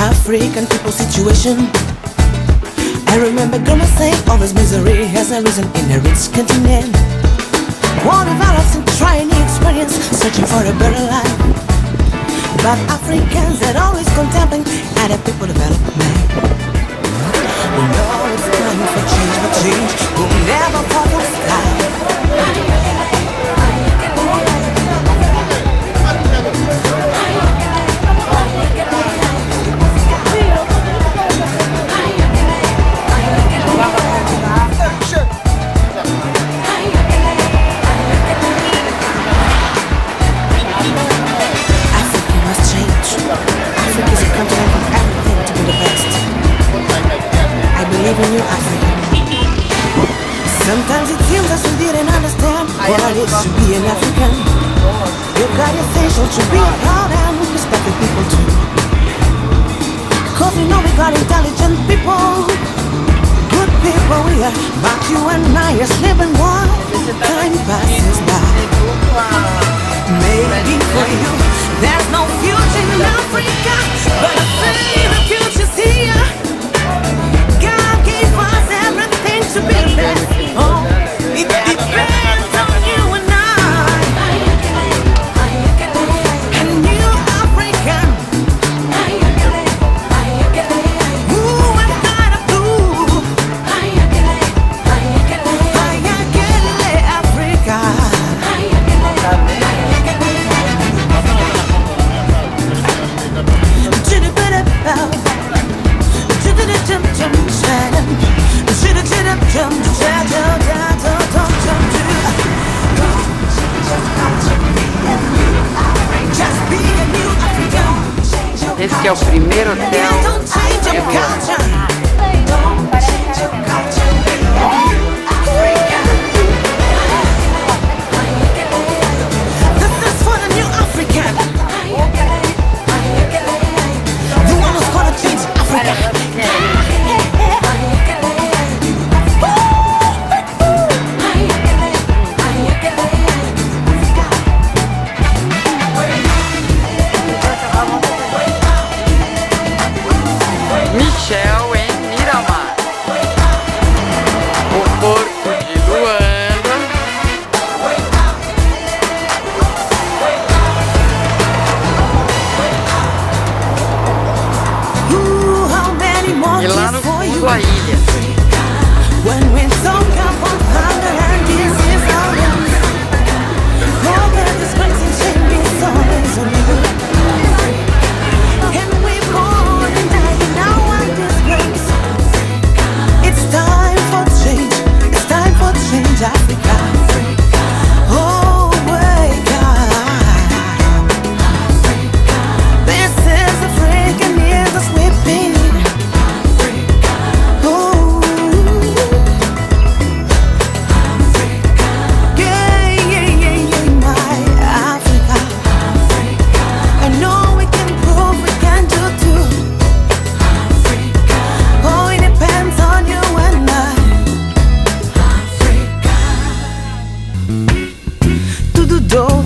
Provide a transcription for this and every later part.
African people situation. I remember grandma saying all this misery has arisen in a rich continent. War develops and trying new experience, searching for a better life. But Africans are always contemplating other people development. We know it's time for change, but change will never fall from the sky. Sometimes it seems as we didn't understand what it is to be an African. You've got essential to be proud and respected people too. Cause we know we got intelligent people, good people we are. But you and I are slipping while time passes by. Maybe for you there's no future in Africa, but I say the future's here. God gave us everything to be the best. Oh, it depends on you and I. And you African, who has got a clue? Africa. Esse que é o primeiro hotel. Michel em Miramar, o porto de Luanda, e lá no fundo a ilha.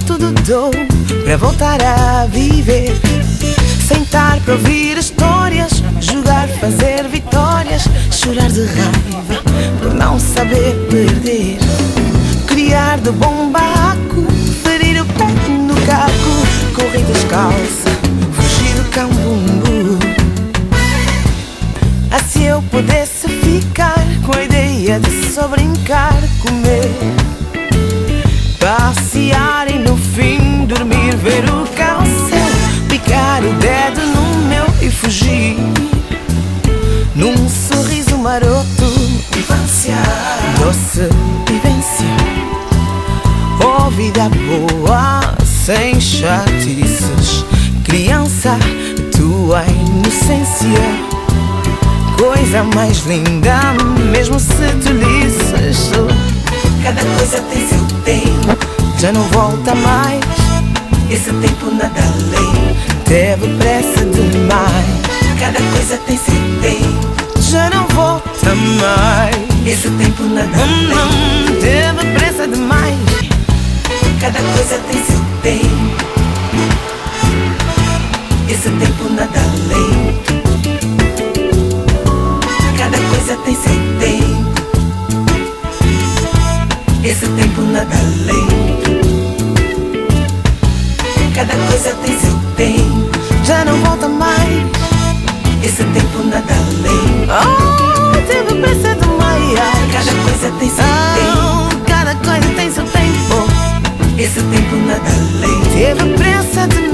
Tudo dou pra voltar a viver. Sentar pra ouvir histórias, jogar, fazer vitórias, chorar de raiva por não saber perder. Criar de bom barraco, ferir o pé no caco, correr descalça, fugir do cambumbu. Se eu pudesse ficar com a ideia de só brincar, comer, passear e no fim dormir, ver o carrossel, picar o dedo no meu e fugir, num sorriso maroto, vivenciar, doce vivência, oh vida boa, sem chatices, criança, tua inocência, coisa mais linda, mesmo se tu lisses. Cada coisa tem seu tempo, já não volta mais. Esse tempo nada além, teve pressa demais. Cada coisa tem seu tempo, já não volta mais. Esse tempo nada além, teve pressa demais. Cada coisa tem seu tempo, esse tempo nada além. sentimental.